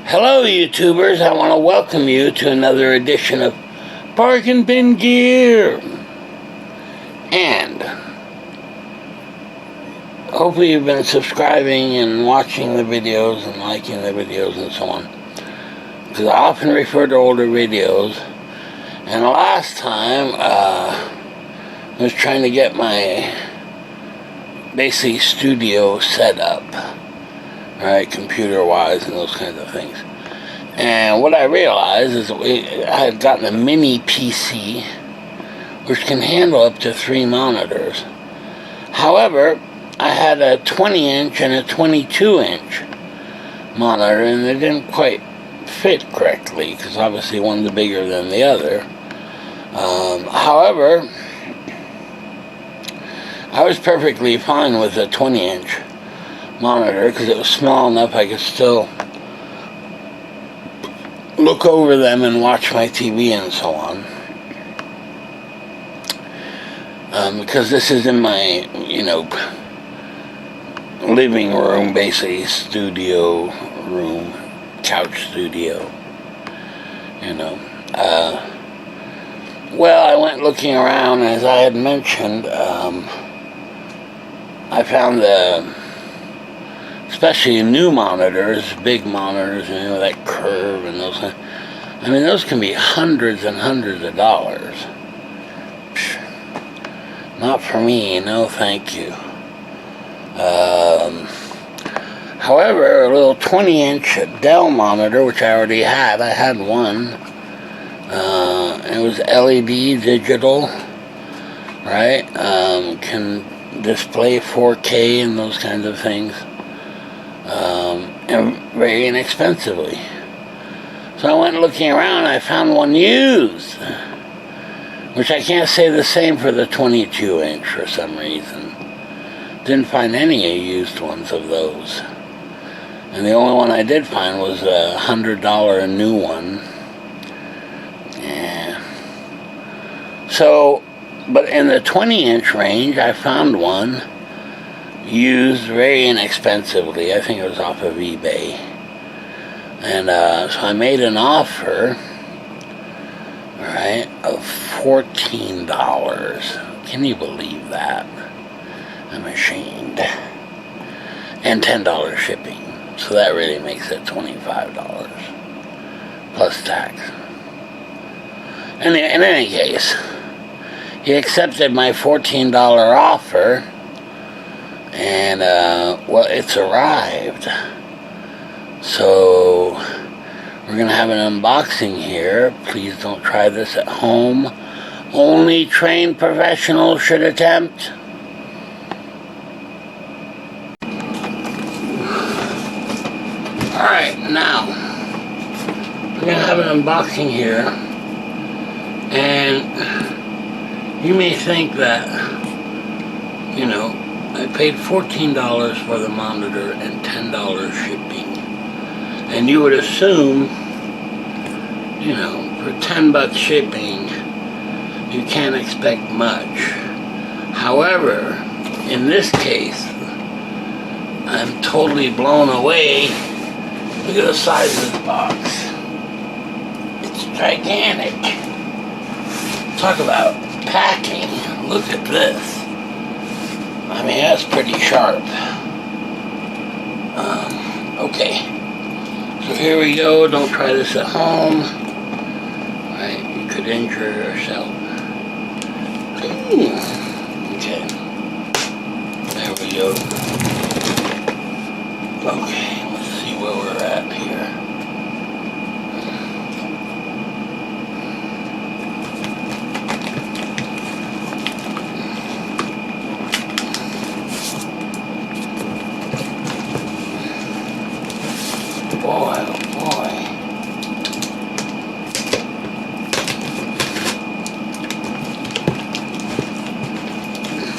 Hello, YouTubers. I want to welcome you to another edition of Bargain Bin Gear. And hopefully you've been subscribing and watching the videos and liking the videos and so on. Because I often refer to older videos. And last time, I was trying to get my basically studio set up. Right, computer-wise and those kinds of things. And what I realized is that I had gotten a mini PC, which can handle up to 3 monitors. However, I had a 20-inch and a 22-inch monitor, and they didn't quite fit correctly, because obviously one's bigger than the other. However, I was perfectly fine with a 20-inch monitor because it was small enough I could still look over them and watch my TV and so on. Because this is in my, living room, basically, studio room, couch studio, Well, I went looking around, as I had mentioned. I found especially new monitors, big monitors, that curve and those. I mean, those can be hundreds and hundreds of dollars. Psh, not for me, no thank you. However, a little 20-inch Dell monitor, which I already had. I had one. It was LED digital, right? Can display 4K and those kinds of things. And very inexpensively. So I went looking around and I found one used, which I can't say the same for the 22-inch for some reason. Didn't find any used ones of those. And the only one I did find was a $100 new one. Yeah. So, but in the 20-inch range, I found one used very inexpensively. I think it was off of eBay. And so I made an offer, right, of $14. Can you believe that? I'm ashamed. And $10 shipping. So that really makes it $25 plus tax. In any case, he accepted my $14 offer. And, well, it's arrived. So, we're going to have an unboxing here. Please don't try this at home. Only trained professionals should attempt. Alright, now, we're going to have an unboxing here. And you may think that, I paid $14 for the monitor and $10 shipping. And you would assume, for $10 shipping, you can't expect much. However, in this case, I'm totally blown away. Look at the size of this box. It's gigantic. Talk about packing. Look at this. I mean, that's pretty sharp. Okay. So here we go. Don't try this at home. Right, you could injure yourself. Okay. There we go. Okay, let's see where we're at here. Boy, oh boy.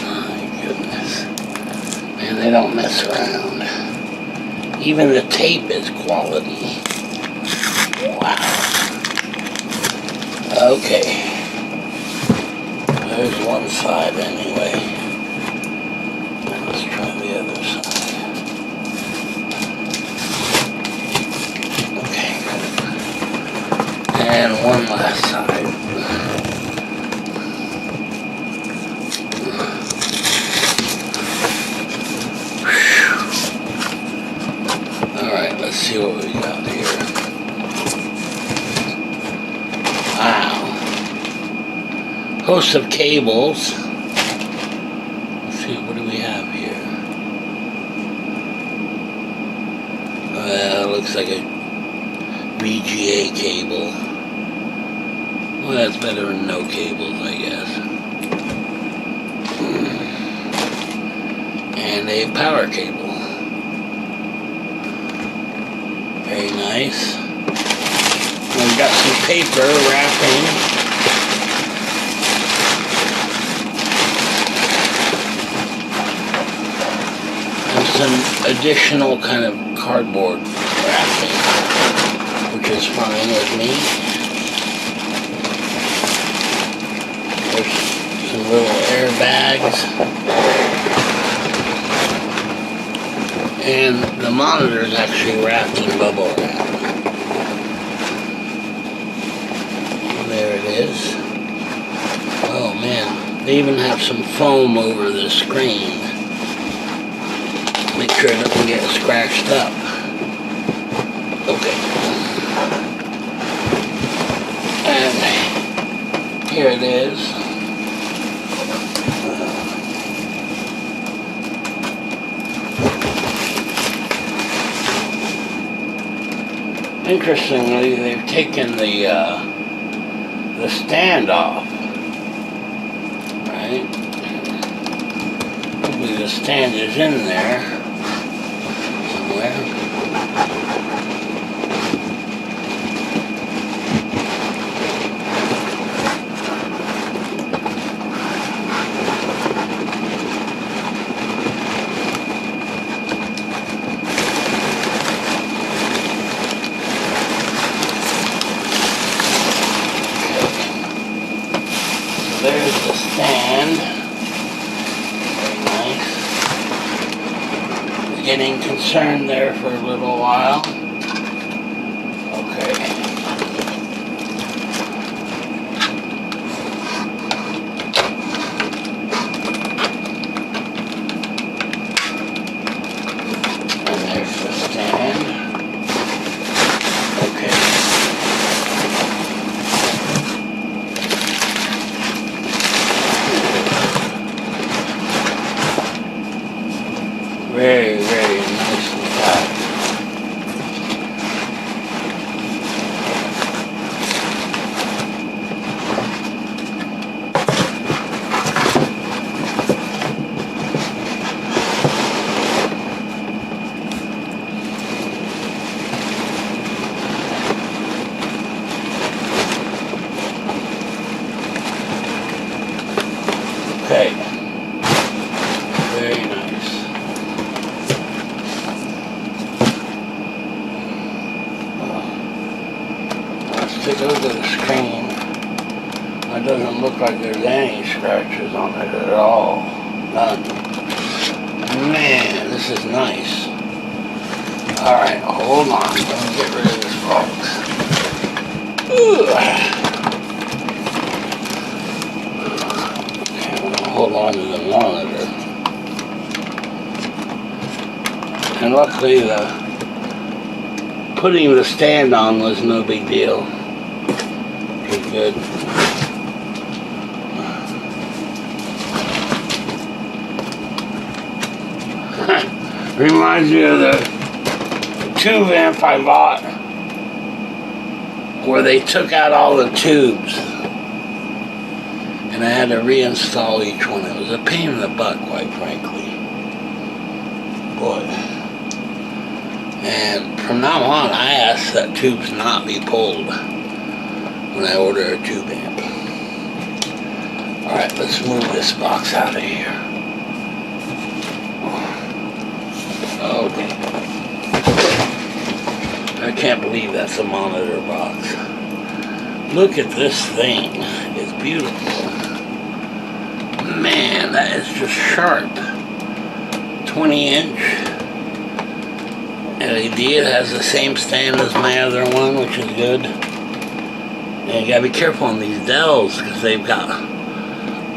My goodness. Man, they don't mess around. Even the tape is quality. Wow. Okay. There's one side anyway. Let's try the other side. Okay. one last side. Alright, let's see what we got here. Wow. Host of cables. Let's see, what do we have here? Well, it looks like a VGA cable. Well, that's better than no cables, I guess. And a power cable. Very nice. We've got some paper wrapping. And some additional kind of cardboard wrapping, which is fine with me. There's some little airbags. And the monitor is actually wrapped in bubble wrap. There it is. Oh man, they even have some foam over the screen. Make sure it doesn't get scratched up. Okay. And here it is. Interestingly, they've taken the stand off, right? Hopefully the stand is in there somewhere. There's the stand. Very nice. Getting concerned there for a little while. Okay. And there's the stand. Okay. Very, very nicely packed. Okay. Very nice. Take a look at the screen. It doesn't look like there's any scratches on it at all. None. Man, this is nice. Alright, hold on. Let me get rid of this box. Okay, I'm going to hold on to the monitor. And luckily putting the stand on was no big deal. Good. Reminds me of the tube amp I bought where they took out all the tubes and I had to reinstall each one. It was a pain in the butt, quite frankly. Boy. And from now on, I ask that tubes not be pulled when I order a tube amp. Alright, let's move this box out of here. Okay. I can't believe that's a monitor box. Look at this thing. It's beautiful. Man, that is just sharp. 20-inch LED. It has the same stand as my other one, which is good. And you gotta be careful on these Dells because they've got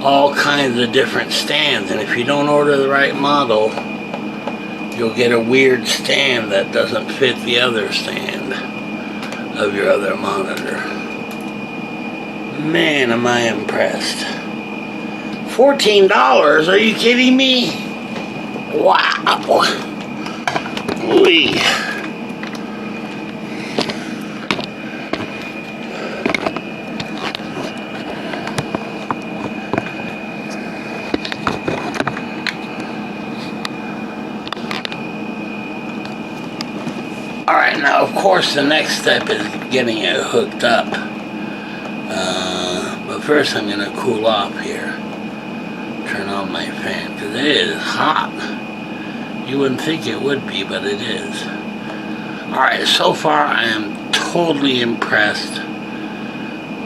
all kinds of different stands, and if you don't order the right model, you'll get a weird stand that doesn't fit the other stand of your other monitor. Man, am I impressed. $14? Are you kidding me? Wow. Wee. Alright, now of course the next step is getting it hooked up. But first I'm going to cool off here. Turn on my fan, because it is hot. You wouldn't think it would be, but it is. Alright, so far I am totally impressed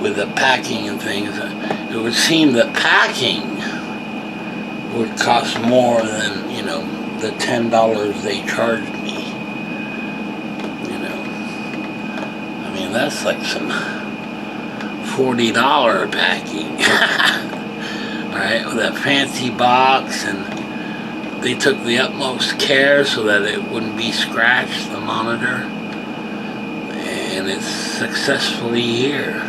with the packing and things. It would seem that packing would cost more than, you know, the $10 they charged me. You know, I mean, that's like some $40 packing. Alright, with that fancy box, and they took the utmost care so that it wouldn't be scratched, the monitor, and it's successfully here.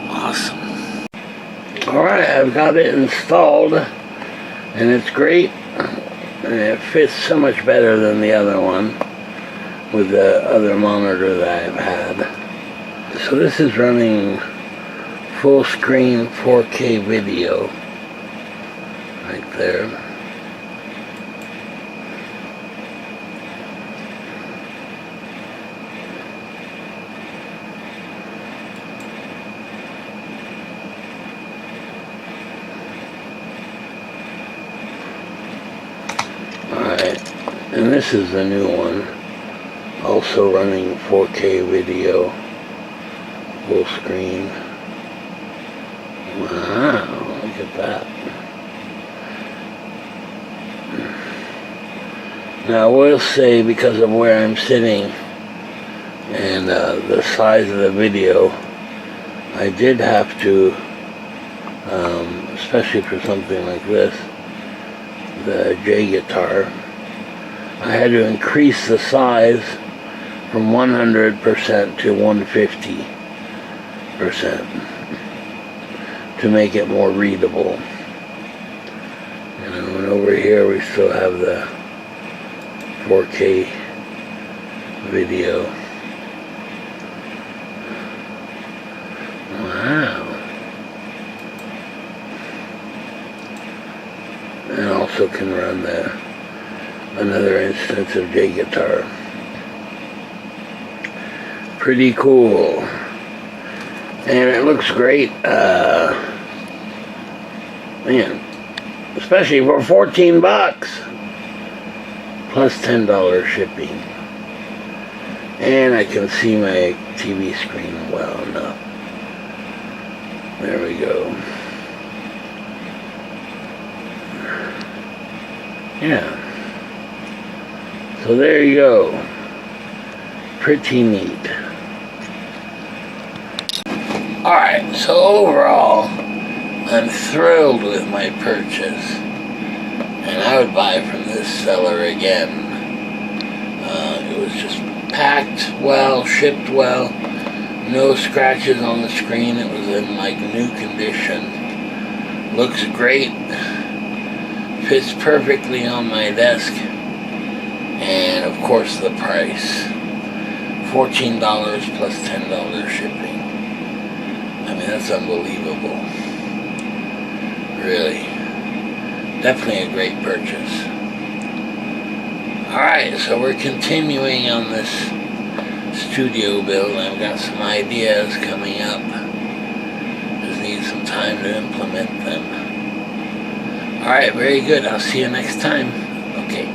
Awesome. Alright, I've got it installed, and it's great, and it fits so much better than the other one with the other monitor that I've had. So this is running full screen 4K video right there. Alright, and this is the new one, also running 4K video, full screen. Wow, look at that. Now I will say, because of where I'm sitting and the size of the video, I did have to, especially for something like this, the J guitar, I had to increase the size from 100% to 150% to make it more readable. You know, and over here we still have the 4K video. Wow. And also can run another instance of J guitar. Pretty cool. And it looks great, man, especially for 14 bucks, plus $10 shipping. And I can see my TV screen well enough. There we go. Yeah. So there you go. Pretty neat. Alright, so overall, I'm thrilled with my purchase, and I would buy from this seller again. It was just packed well, shipped well, no scratches on the screen. It was in like new condition. Looks great, fits perfectly on my desk, and of course the price, $14 plus $10 shipping. I mean, that's unbelievable. Really. Definitely a great purchase. Alright, so we're continuing on this studio build. I've got some ideas coming up. Just need some time to implement them. Alright, very good. I'll see you next time. Okay.